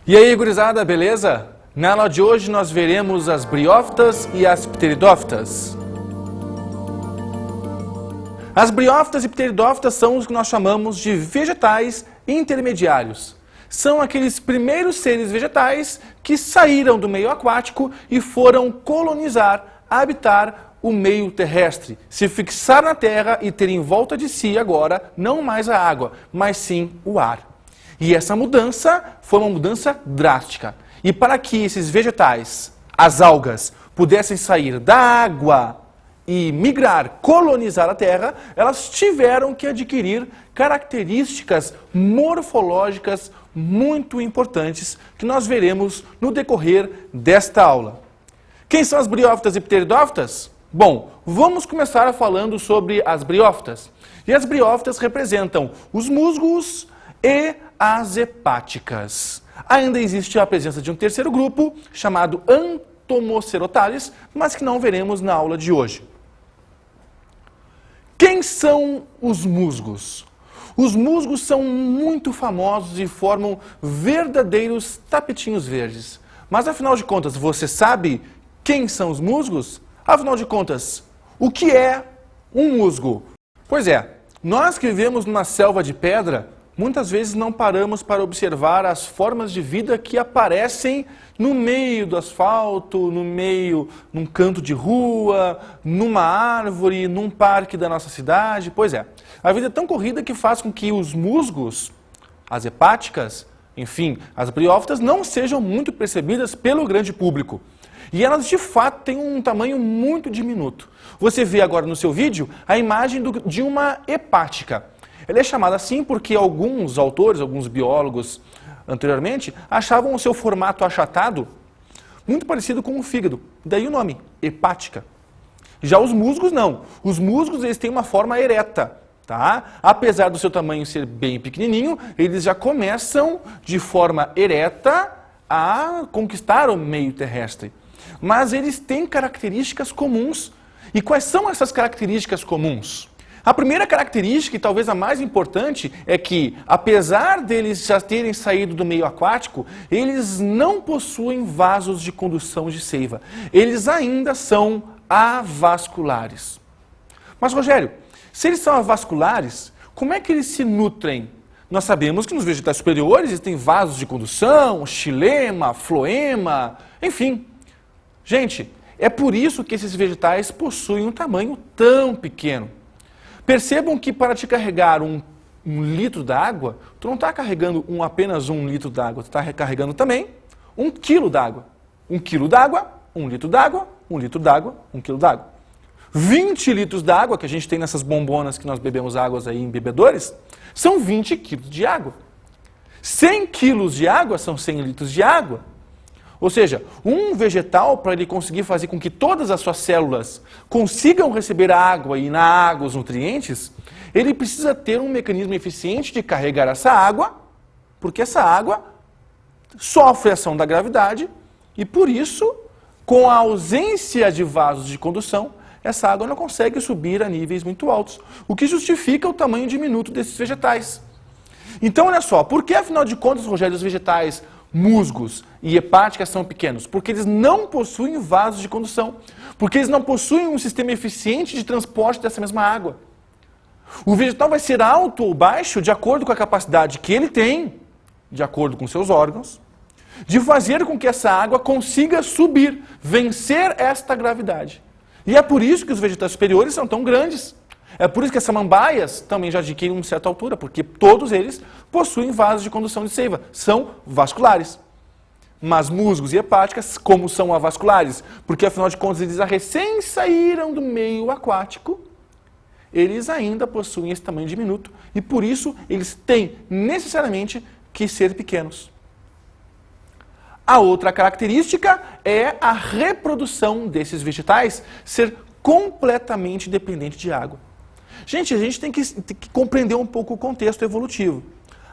E aí, gurizada, beleza? Na aula de hoje nós veremos as briófitas e as pteridófitas. As briófitas e pteridófitas são os que nós chamamos de vegetais intermediários. São aqueles primeiros seres vegetais que saíram do meio aquático e foram colonizar, habitar o meio terrestre, se fixar na terra e ter em volta de si agora não mais a água, mas sim o ar. E essa mudança foi uma mudança drástica. E para que esses vegetais, as algas, pudessem sair da água e migrar, colonizar a terra, elas tiveram que adquirir características morfológicas muito importantes que nós veremos no decorrer desta aula. Quem são as briófitas e pteridófitas? Bom, vamos começar falando sobre as briófitas. E as briófitas representam os musgos e as hepáticas. Ainda existe a presença de um terceiro grupo, chamado Antomocerotales, mas que não veremos na aula de hoje. Quem são os musgos? Os musgos são muito famosos e formam verdadeiros tapetinhos verdes. Mas afinal de contas, você sabe quem são os musgos? Afinal de contas, o que é um musgo? Pois é, nós que vivemos numa selva de pedra, muitas vezes não paramos para observar as formas de vida que aparecem no meio do asfalto, num canto de rua, numa árvore, num parque da nossa cidade. Pois é, a vida é tão corrida que faz com que os musgos, as hepáticas, enfim, as briófitas não sejam muito percebidas pelo grande público. E elas, de fato, têm um tamanho muito diminuto. Você vê agora no seu vídeo a imagem de uma hepática. Ela é chamada assim porque alguns autores, alguns biólogos anteriormente, achavam o seu formato achatado muito parecido com o fígado. Daí o nome, hepática. Já os musgos não. Os musgos eles têm uma forma ereta. Tá? Apesar do seu tamanho ser bem pequenininho, eles já começam de forma ereta a conquistar o meio terrestre. Mas eles têm características comuns. E quais são essas características comuns? A primeira característica, e talvez a mais importante, é que, apesar deles já terem saído do meio aquático, eles não possuem vasos de condução de seiva. Eles ainda são avasculares. Mas, Rogério, se eles são avasculares, como é que eles se nutrem? Nós sabemos que nos vegetais superiores existem vasos de condução, xilema, floema, enfim. Gente, é por isso que esses vegetais possuem um tamanho tão pequeno. Percebam que para te carregar um litro d'água, tu não está carregando apenas 1 litro d'água, tu está carregando também 1 quilo d'água. 1 quilo d'água, 1 litro d'água, 1 litro d'água, 1 quilo d'água. 20 litros d'água que a gente tem nessas bombonas que nós bebemos águas aí em bebedores, são 20 quilos de água. 100 quilos de água são 100 litros de água. Ou seja, um vegetal, para ele conseguir fazer com que todas as suas células consigam receber a água e na água os nutrientes, ele precisa ter um mecanismo eficiente de carregar essa água, porque essa água sofre a ação da gravidade e, por isso, com a ausência de vasos de condução, essa água não consegue subir a níveis muito altos, o que justifica o tamanho diminuto desses vegetais. Então, olha só, por que, afinal de contas, Rogério, os vegetais musgos e hepáticas são pequenos? Porque eles não possuem vasos de condução. Porque eles não possuem um sistema eficiente de transporte dessa mesma água. O vegetal vai ser alto ou baixo de acordo com a capacidade que ele tem, de acordo com seus órgãos, de fazer com que essa água consiga subir, vencer esta gravidade. E é por isso que os vegetais superiores são tão grandes. É por isso que as samambaias também já adquirem uma certa altura, porque todos eles possuem vasos de condução de seiva, são vasculares. Mas musgos e hepáticas, como são avasculares? Porque, afinal de contas, eles recém saíram do meio aquático, eles ainda possuem esse tamanho diminuto, e por isso eles têm necessariamente que ser pequenos. A outra característica é a reprodução desses vegetais ser completamente dependente de água. Gente, a gente tem que compreender um pouco o contexto evolutivo.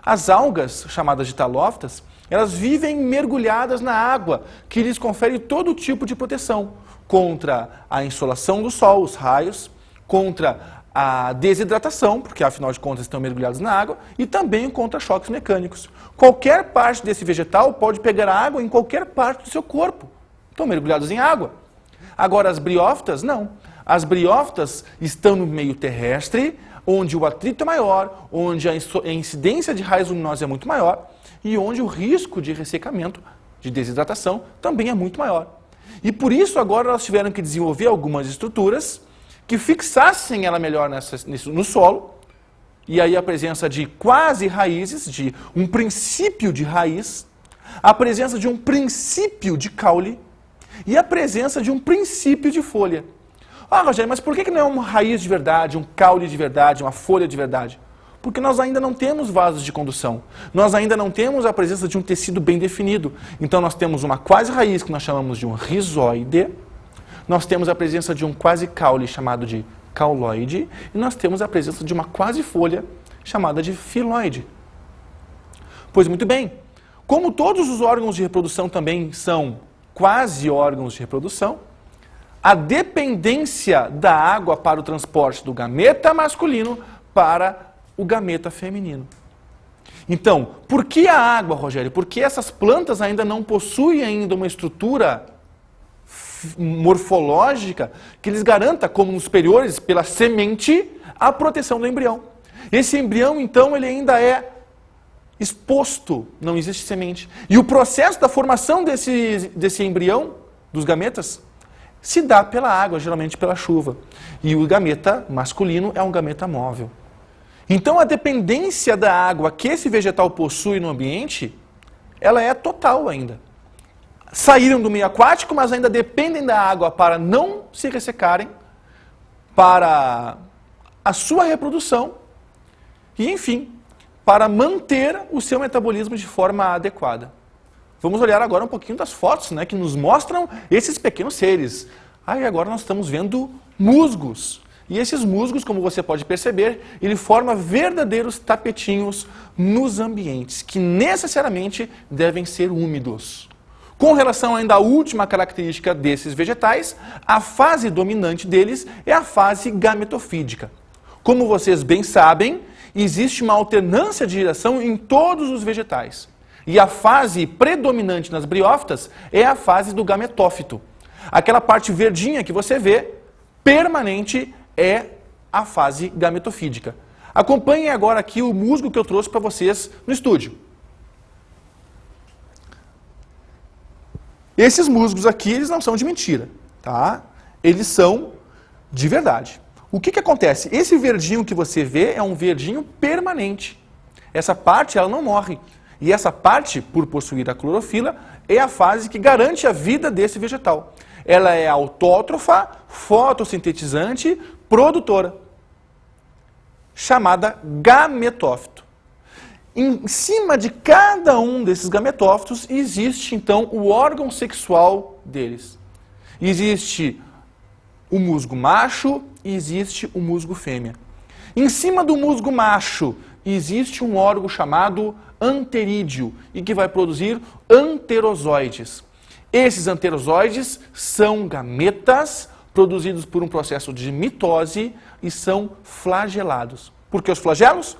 As algas, chamadas de talófitas, Elas vivem mergulhadas na água, que lhes confere todo tipo de proteção contra a insolação do sol, os raios, contra a desidratação, porque afinal de contas estão mergulhados na água, e também contra choques mecânicos. Qualquer parte desse vegetal pode pegar água em qualquer parte do seu corpo. Estão mergulhados em água. Agora as briófitas, não. As briófitas estão no meio terrestre, onde o atrito é maior, onde a incidência de raios luminosos é muito maior e onde o risco de ressecamento, de desidratação, também é muito maior. E por isso agora elas tiveram que desenvolver algumas estruturas que fixassem ela melhor no solo, e aí a presença de quase raízes, de um princípio de raiz, a presença de um princípio de caule e a presença de um princípio de folha. Ah, Rogério, mas por que não é uma raiz de verdade, um caule de verdade, uma folha de verdade? Porque nós ainda não temos vasos de condução. Nós ainda não temos a presença de um tecido bem definido. Então nós temos uma quase raiz, que nós chamamos de um rizoide. Nós temos a presença de um quase caule, chamado de cauloide. E nós temos a presença de uma quase folha, chamada de filoide. Pois muito bem, como todos os órgãos de reprodução também são quase órgãos de reprodução, a dependência da água para o transporte do gameta masculino para o gameta feminino. Então, por que a água, Rogério? Porque essas plantas ainda não possuem ainda uma estrutura morfológica que lhes garanta, como nos superiores, pela semente, a proteção do embrião. Esse embrião, então, ele ainda é exposto, não existe semente. E o processo da formação desse embrião, dos gametas, se dá pela água, geralmente pela chuva. E o gameta masculino é um gameta móvel. Então a dependência da água que esse vegetal possui no ambiente, ela é total ainda. Saíram do meio aquático, mas ainda dependem da água para não se ressecarem, para a sua reprodução e, enfim, para manter o seu metabolismo de forma adequada. Vamos olhar agora um pouquinho das fotos, né, que nos mostram esses pequenos seres. E agora nós estamos vendo musgos. E esses musgos, como você pode perceber, ele forma verdadeiros tapetinhos nos ambientes, que necessariamente devem ser úmidos. Com relação ainda à última característica desses vegetais, a fase dominante deles é a fase gametofídica. Como vocês bem sabem, existe uma alternância de geração em todos os vegetais. E a fase predominante nas briófitas é a fase do gametófito. Aquela parte verdinha que você vê, permanente, é a fase gametofídica. Acompanhem agora aqui o musgo que eu trouxe para vocês no estúdio. Esses musgos aqui, eles não são de mentira, tá? Eles são de verdade. O que acontece? Esse verdinho que você vê é um verdinho permanente. Essa parte, ela não morre. E essa parte, por possuir a clorofila, é a fase que garante a vida desse vegetal. Ela é autótrofa, fotossintetizante, produtora, chamada gametófito. Em cima de cada um desses gametófitos existe, então, o órgão sexual deles. Existe o musgo macho e existe o musgo fêmea. Em cima do musgo macho existe um órgão chamado anterídeo e que vai produzir anterozoides. Esses anterozoides são gametas produzidos por um processo de mitose e são flagelados. Por que os flagelos?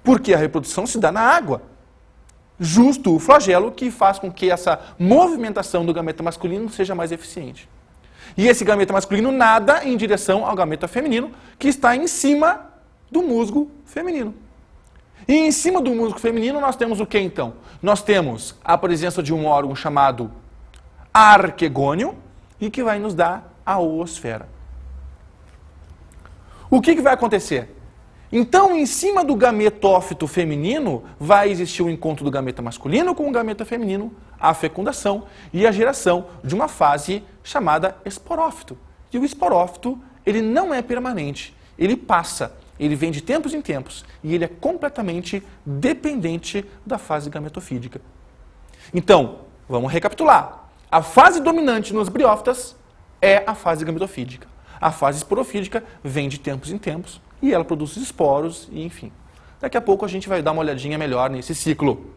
Porque a reprodução se dá na água. Justo o flagelo que faz com que essa movimentação do gameta masculino seja mais eficiente. E esse gameta masculino nada em direção ao gameta feminino, que está em cima do musgo feminino. E em cima do musgo feminino nós temos o que então? Nós temos a presença de um órgão chamado arquegônio e que vai nos dar a oosfera. O que vai acontecer? Então, em cima do gametófito feminino, vai existir o encontro do gameta masculino com o gameta feminino, a fecundação e a geração de uma fase chamada esporófito. E o esporófito, ele não é permanente, ele passa, ele vem de tempos em tempos e ele é completamente dependente da fase gametofídica. Então, vamos recapitular. A fase dominante nos briófitas é a fase gametofídica. A fase esporofídica vem de tempos em tempos e ela produz esporos e enfim. Daqui a pouco a gente vai dar uma olhadinha melhor nesse ciclo.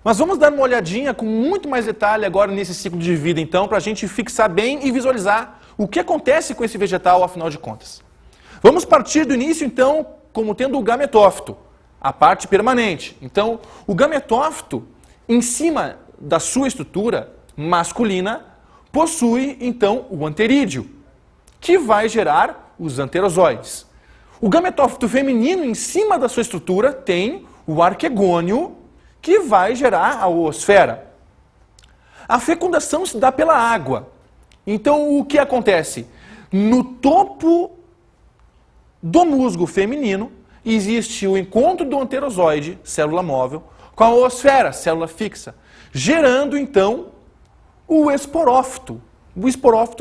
Mas vamos dar uma olhadinha com muito mais detalhe agora nesse ciclo de vida, então, para a gente fixar bem e visualizar o que acontece com esse vegetal, afinal de contas. Vamos partir do início, então, como tendo o gametófito, a parte permanente. Então, o gametófito, em cima da sua estrutura masculina, possui, então, o anterídeo, que vai gerar os anterozoides. O gametófito feminino, em cima da sua estrutura, tem o arquegônio, que vai gerar a oosfera. A fecundação se dá pela água. Então, o que acontece? No topo do musgo feminino, existe o encontro do anterozoide, célula móvel, com a oosfera, célula fixa, gerando, então, o esporófito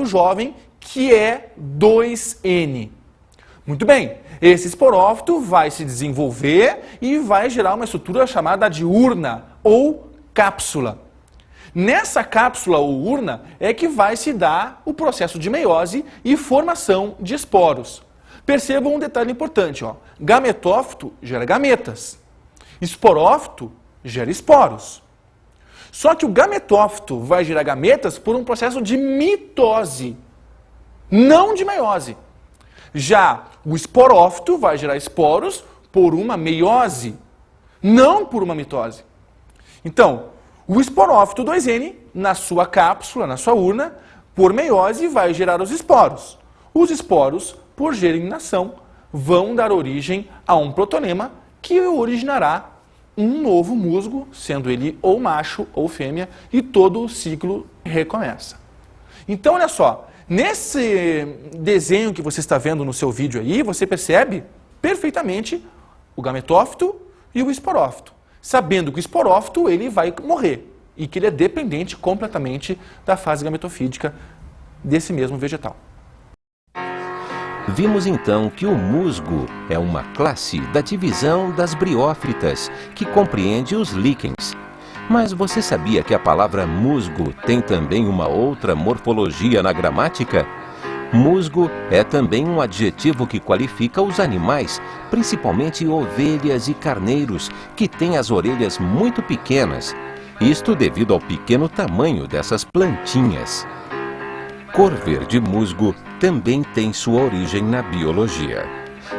jovem, que é 2N. Muito bem, esse esporófito vai se desenvolver e vai gerar uma estrutura chamada de urna ou cápsula. Nessa cápsula ou urna é que vai se dar o processo de meiose e formação de esporos. Percebam um detalhe importante, ó. Gametófito gera gametas, esporófito gera esporos. Só que o gametófito vai gerar gametas por um processo de mitose, não de meiose. Já o esporófito vai gerar esporos por uma meiose, não por uma mitose. Então, o esporófito 2N, na sua cápsula, na sua urna, por meiose, vai gerar os esporos. Os esporos, por germinação, vão dar origem a um protonema que originará um novo musgo, sendo ele ou macho ou fêmea, e todo o ciclo recomeça. Então, olha só, nesse desenho que você está vendo no seu vídeo aí, você percebe perfeitamente o gametófito e o esporófito, sabendo que o esporófito ele vai morrer e que ele é dependente completamente da fase gametofídica desse mesmo vegetal. Vimos então que o musgo é uma classe da divisão das briófitas, que compreende os líquens. Mas você sabia que a palavra musgo tem também uma outra morfologia na gramática? Musgo é também um adjetivo que qualifica os animais, principalmente ovelhas e carneiros, que têm as orelhas muito pequenas. Isto devido ao pequeno tamanho dessas plantinhas. Cor verde musgo também tem sua origem na biologia.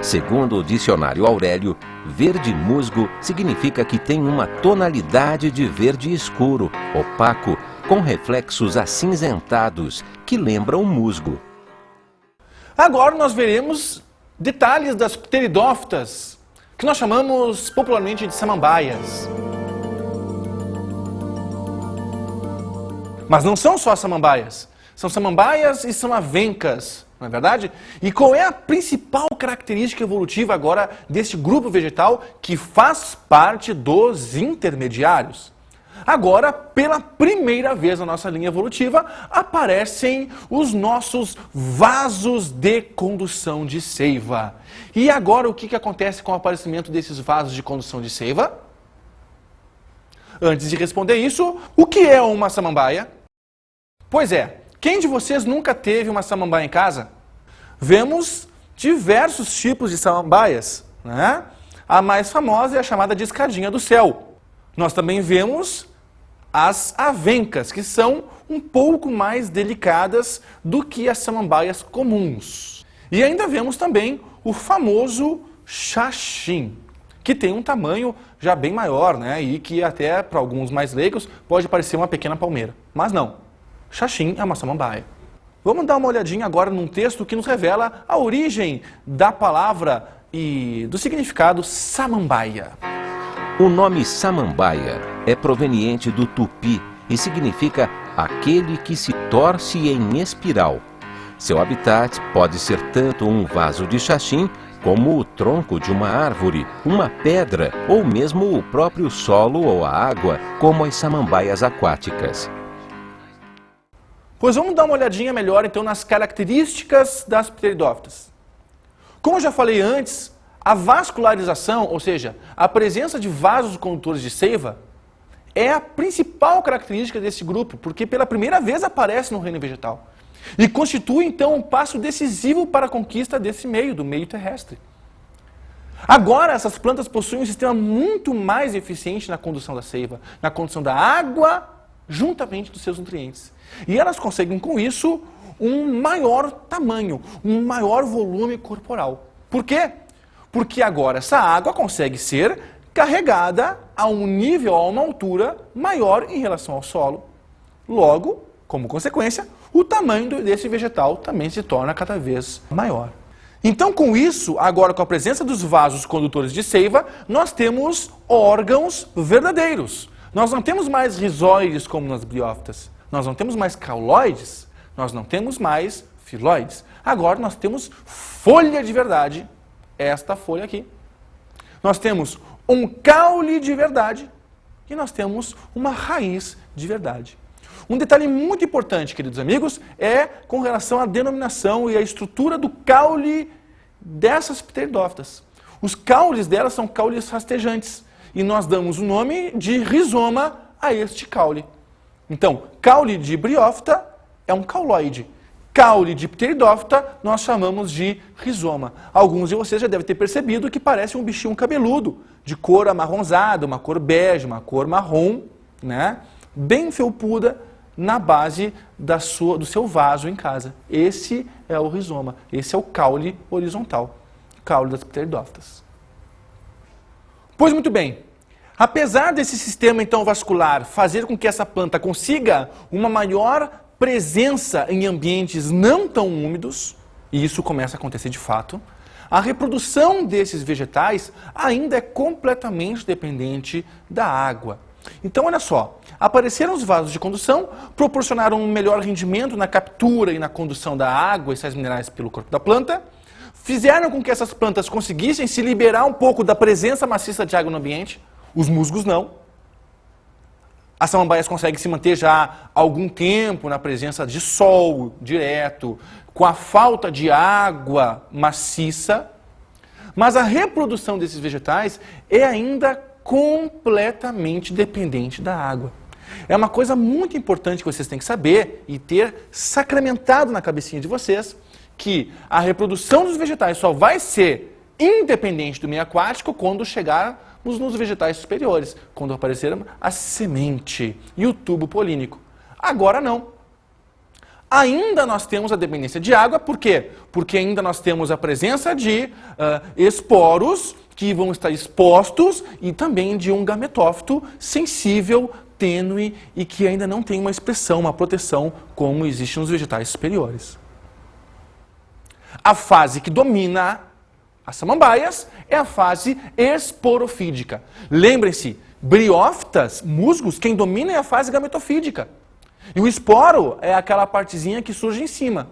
Segundo o dicionário Aurélio, verde musgo significa que tem uma tonalidade de verde escuro, opaco, com reflexos acinzentados, que lembram musgo. Agora nós veremos detalhes das pteridófitas, que nós chamamos popularmente de samambaias. Mas não são só samambaias. São samambaias e samavencas, não é verdade? E qual é a principal característica evolutiva agora deste grupo vegetal que faz parte dos intermediários? Agora, pela primeira vez na nossa linha evolutiva, aparecem os nossos vasos de condução de seiva. E agora o que acontece com o aparecimento desses vasos de condução de seiva? Antes de responder isso, o que é uma samambaia? Pois é, quem de vocês nunca teve uma samambaia em casa? Vemos diversos tipos de samambaias, né? A mais famosa é a chamada de escadinha do céu. Nós também vemos as avencas, que são um pouco mais delicadas do que as samambaias comuns. E ainda vemos também o famoso xaxim, que tem um tamanho já bem maior, né? E que até para alguns mais leigos pode parecer uma pequena palmeira. Mas não. Xaxim é uma samambaia. Vamos dar uma olhadinha agora num texto que nos revela a origem da palavra e do significado samambaia. O nome samambaia é proveniente do tupi e significa aquele que se torce em espiral. Seu habitat pode ser tanto um vaso de xaxim como o tronco de uma árvore, uma pedra ou mesmo o próprio solo ou a água, como as samambaias aquáticas. Pois vamos dar uma olhadinha melhor então nas características das pteridófitas. Como eu já falei antes, a vascularização, ou seja, a presença de vasos condutores de seiva, é a principal característica desse grupo, porque pela primeira vez aparece no reino vegetal. E constitui então um passo decisivo para a conquista desse meio, do meio terrestre. Agora, essas plantas possuem um sistema muito mais eficiente na condução da seiva, na condução da água, juntamente dos seus nutrientes. E elas conseguem, com isso, um maior tamanho, um maior volume corporal. Por quê? Porque agora essa água consegue ser carregada a um nível, a uma altura maior em relação ao solo. Logo, como consequência, o tamanho desse vegetal também se torna cada vez maior. Então, com isso, agora com a presença dos vasos condutores de seiva, nós temos órgãos verdadeiros. Nós não temos mais rizóides como nas briófitas. Nós não temos mais cauloides. Nós não temos mais filóides. Agora nós temos folha de verdade. Esta folha aqui. Nós temos um caule de verdade e nós temos uma raiz de verdade. Um detalhe muito importante, queridos amigos, é com relação à denominação e à estrutura do caule dessas pteridófitas. Os caules delas são caules rastejantes e nós damos o nome de rizoma a este caule. Então, caule de briófita é um cauloide. Caule de pteridófita nós chamamos de rizoma. Alguns de vocês já devem ter percebido que parece um bichinho cabeludo, de cor amarronzada, uma cor bege, uma cor marrom, né? Bem felpuda, na base do seu vaso em casa. Esse é o rizoma, esse é o caule horizontal, caule das pteridófitas. Pois muito bem, apesar desse sistema então vascular fazer com que essa planta consiga uma maior presença em ambientes não tão úmidos, e isso começa a acontecer de fato, a reprodução desses vegetais ainda é completamente dependente da água. Então, olha só, apareceram os vasos de condução, proporcionaram um melhor rendimento na captura e na condução da água e sais minerais pelo corpo da planta, fizeram com que essas plantas conseguissem se liberar um pouco da presença maciça de água no ambiente, os musgos não. As samambaias conseguem se manter já há algum tempo na presença de sol direto, com a falta de água maciça, mas a reprodução desses vegetais é ainda completamente dependente da água. É uma coisa muito importante que vocês têm que saber e ter sacramentado na cabecinha de vocês, que a reprodução dos vegetais só vai ser independente do meio aquático quando chegarmos nos vegetais superiores, quando aparecer a semente e o tubo polínico. Agora não. Ainda nós temos a dependência de água, por quê? Porque ainda nós temos a presença de esporos que vão estar expostos e também de um gametófito sensível, tênue e que ainda não tem uma expressão, uma proteção como existe nos vegetais superiores. A fase que domina as samambaias é a fase esporofídica. Lembrem-se, briófitas, musgos, quem domina é a fase gametofídica. E o esporo é aquela partezinha que surge em cima.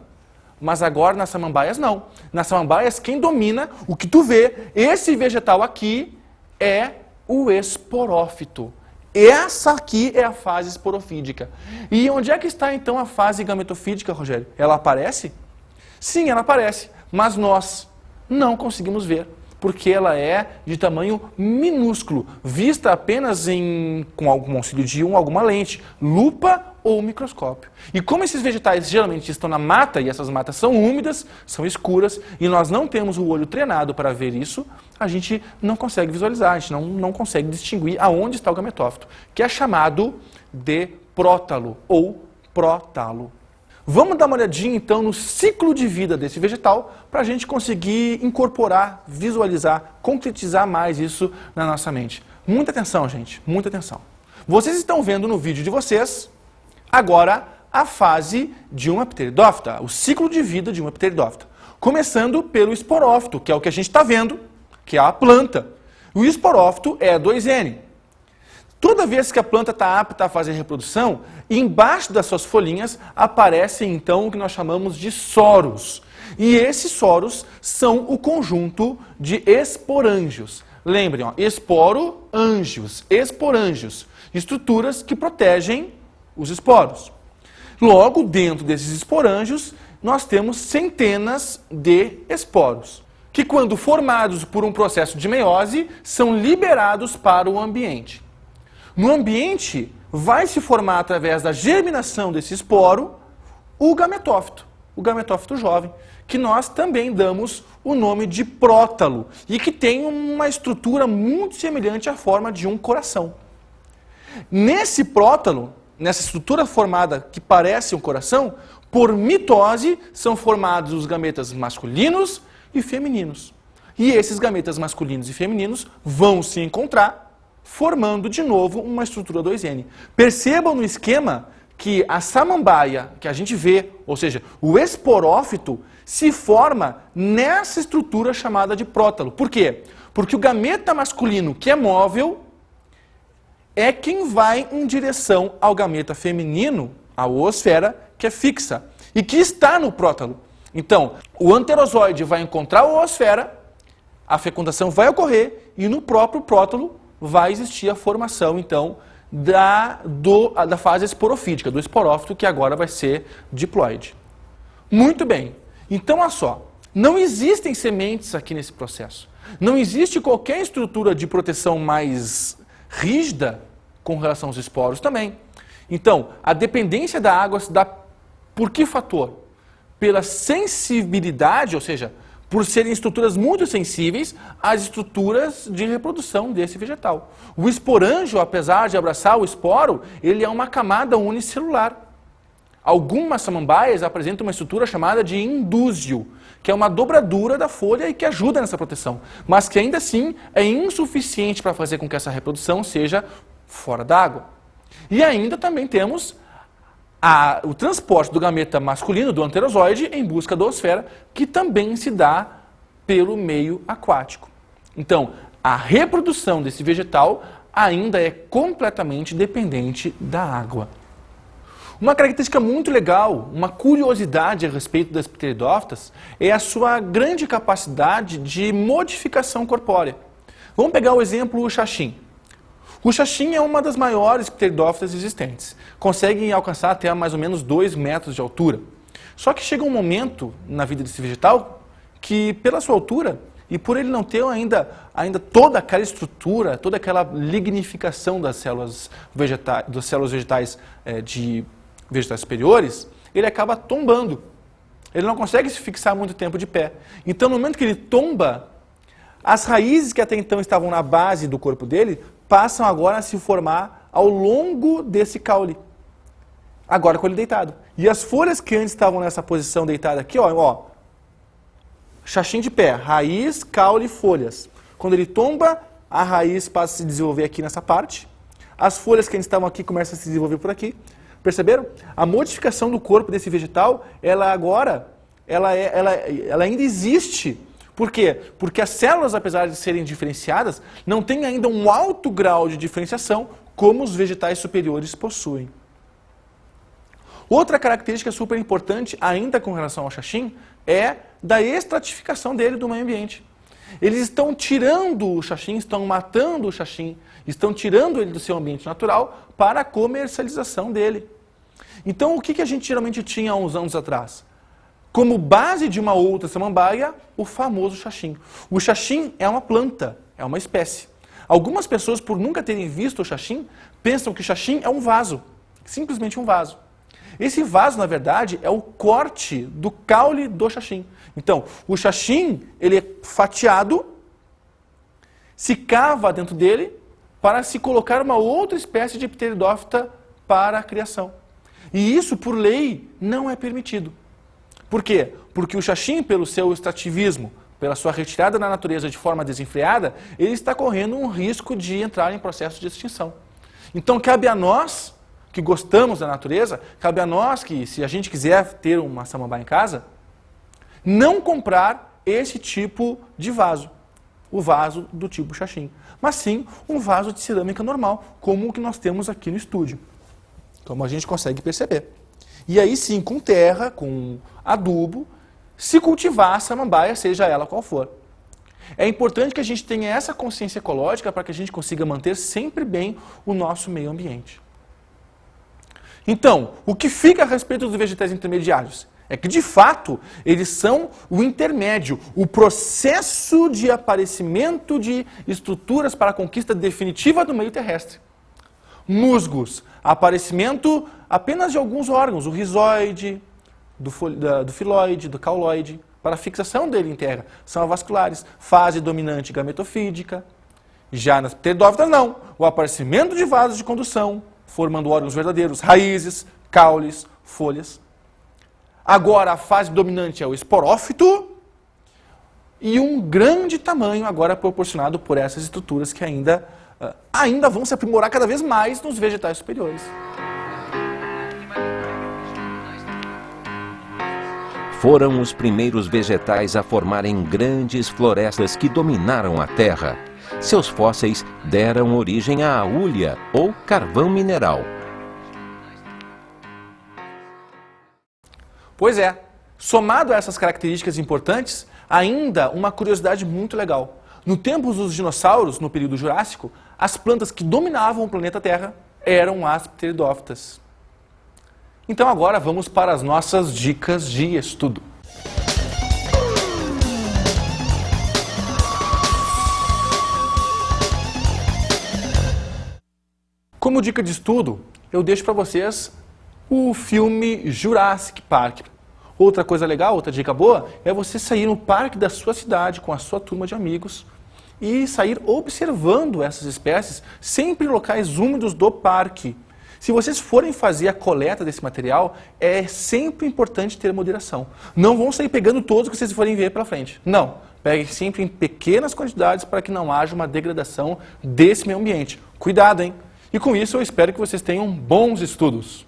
Mas agora nas samambaias não. Nas samambaias quem domina, o que tu vê, esse vegetal aqui é o esporófito. Essa aqui é a fase esporofídica. E onde é que está então a fase gametofídica, Rogério? Ela aparece? Sim, ela aparece, mas nós não conseguimos ver, porque ela é de tamanho minúsculo, vista apenas com algum auxílio de alguma lente, lupa ou microscópio. E como esses vegetais geralmente estão na mata, e essas matas são úmidas, são escuras, e nós não temos o olho treinado para ver isso, a gente não consegue visualizar, a gente não consegue distinguir aonde está o gametófito, que é chamado de prótalo ou prótalo. Vamos dar uma olhadinha então no ciclo de vida desse vegetal para a gente conseguir incorporar, visualizar, concretizar mais isso na nossa mente. Muita atenção, gente, muita atenção. Vocês estão vendo no vídeo de vocês agora a fase de uma pteridófita, o ciclo de vida de uma pteridófita. Começando pelo esporófito, que é o que a gente está vendo, que é a planta. O esporófito é 2N. Toda vez que a planta está apta a fazer reprodução, embaixo das suas folhinhas aparecem então o que nós chamamos de soros. E esses soros são o conjunto de esporângios. Lembrem, ó, esporângios, estruturas que protegem os esporos. Logo, dentro desses esporângios, nós temos centenas de esporos, que quando formados por um processo de meiose, são liberados para o ambiente. No ambiente, vai se formar através da germinação desse esporo o gametófito. o gametófito jovem, que nós também damos o nome de prótalo e que tem uma estrutura muito semelhante à forma de um coração. Nesse prótalo, nessa estrutura formada que parece um coração, por mitose são formados os gametas masculinos e femininos. E esses gametas masculinos e femininos vão se encontrar, formando de novo uma estrutura 2N. Percebam no esquema que a samambaia que a gente vê, ou seja, o esporófito, se forma nessa estrutura chamada de prótalo. Por quê? Porque o gameta masculino, que é móvel, é quem vai em direção ao gameta feminino, a oosfera, que é fixa, e que está no prótalo. Então, o anterozoide vai encontrar a oosfera, a fecundação vai ocorrer, e no próprio prótalo vai existir a formação, então, da fase esporofítica, do esporófito, que agora vai ser diploide. Muito bem. Então, olha só, não existem sementes aqui nesse processo. Não existe qualquer estrutura de proteção mais rígida com relação aos esporos também. Então, a dependência da água se dá por que fator? Pela sensibilidade, ou seja, por serem estruturas muito sensíveis às estruturas de reprodução desse vegetal. O esporângio, apesar de abraçar o esporo, ele é uma camada unicelular. Algumas samambaias apresentam uma estrutura chamada de indúzio, que é uma dobradura da folha e que ajuda nessa proteção, mas que ainda assim é insuficiente para fazer com que essa reprodução seja fora d'água. E ainda também temos o transporte do gameta masculino, do anterozoide, em busca da oosfera, que também se dá pelo meio aquático. Então, a reprodução desse vegetal ainda é completamente dependente da água. Uma característica muito legal, uma curiosidade a respeito das pteridófitas, é a sua grande capacidade de modificação corpórea. Vamos pegar o exemplo do xaxim. O xaxim é uma das maiores pteridófitas existentes. Conseguem alcançar até mais ou menos 2 metros de altura. Só que chega um momento na vida desse vegetal que, pela sua altura, e por ele não ter ainda toda aquela estrutura, toda aquela lignificação das células vegetais de vegetais superiores, ele acaba tombando. Ele não consegue se fixar muito tempo de pé. Então, no momento que ele tomba, as raízes que até então estavam na base do corpo dele passam agora a se formar ao longo desse caule. Agora com ele deitado. E as folhas que antes estavam nessa posição deitada aqui, ó, xaxim de pé, raiz, caule, folhas. Quando ele tomba, a raiz passa a se desenvolver aqui nessa parte. As folhas que antes estavam aqui começam a se desenvolver por aqui. Perceberam? A modificação do corpo desse vegetal, ela ainda existe. Por quê? Porque as células, apesar de serem diferenciadas, não têm ainda um alto grau de diferenciação como os vegetais superiores possuem. Outra característica super importante, ainda com relação ao xaxim, é da estratificação dele do meio ambiente. Eles estão tirando o xaxim, estão matando o xaxim, estão tirando ele do seu ambiente natural para a comercialização dele. Então, o que a gente geralmente tinha há uns anos atrás? Como base de uma outra samambaia, o famoso xaxim. O xaxim é uma planta, é uma espécie. Algumas pessoas, por nunca terem visto o xaxim, pensam que o xaxim é um vaso, simplesmente um vaso. Esse vaso, na verdade, é o corte do caule do xaxim. Então, o xaxim, ele é fatiado, se cava dentro dele para se colocar uma outra espécie de pteridófita para a criação. E isso, por lei, não é permitido. Por quê? Porque o xaxim, pelo seu extrativismo, pela sua retirada da natureza de forma desenfreada, ele está correndo um risco de entrar em processo de extinção. Então, cabe a nós, que gostamos da natureza, cabe a nós que, se a gente quiser ter uma samambaia em casa, não comprar esse tipo de vaso, o vaso do tipo xaxim, mas sim um vaso de cerâmica normal, como o que nós temos aqui no estúdio, como a gente consegue perceber. E aí sim, com terra, com adubo, se cultivar a samambaia, seja ela qual for. É importante que a gente tenha essa consciência ecológica para que a gente consiga manter sempre bem o nosso meio ambiente. Então, o que fica a respeito dos vegetais intermediários? É que, de fato, eles são o intermédio, o processo de aparecimento de estruturas para a conquista definitiva do meio terrestre. Musgos, aparecimento apenas de alguns órgãos, o rizoide, do filoide, do cauloide, para a fixação dele em terra. São avasculares. Fase dominante gametofídica. Já nas pteridófitas, não. O aparecimento de vasos de condução, formando órgãos verdadeiros, raízes, caules, folhas. Agora, a fase dominante é o esporófito e um grande tamanho agora proporcionado por essas estruturas que ainda vão se aprimorar cada vez mais nos vegetais superiores. Foram os primeiros vegetais a formarem grandes florestas que dominaram a Terra. Seus fósseis deram origem à hulha ou carvão mineral. Pois é, somado a essas características importantes, ainda uma curiosidade muito legal. No tempo dos dinossauros, no período Jurássico, as plantas que dominavam o planeta Terra eram as pteridófitas. Então agora vamos para as nossas dicas de estudo. Como dica de estudo, eu deixo para vocês o filme Jurassic Park. Outra coisa legal, outra dica boa, é você sair no parque da sua cidade com a sua turma de amigos e sair observando essas espécies sempre em locais úmidos do parque. Se vocês forem fazer a coleta desse material, é sempre importante ter moderação. Não vão sair pegando todos que vocês forem ver pela frente. Não. Peguem sempre em pequenas quantidades para que não haja uma degradação desse meio ambiente. Cuidado, hein? E com isso eu espero que vocês tenham bons estudos.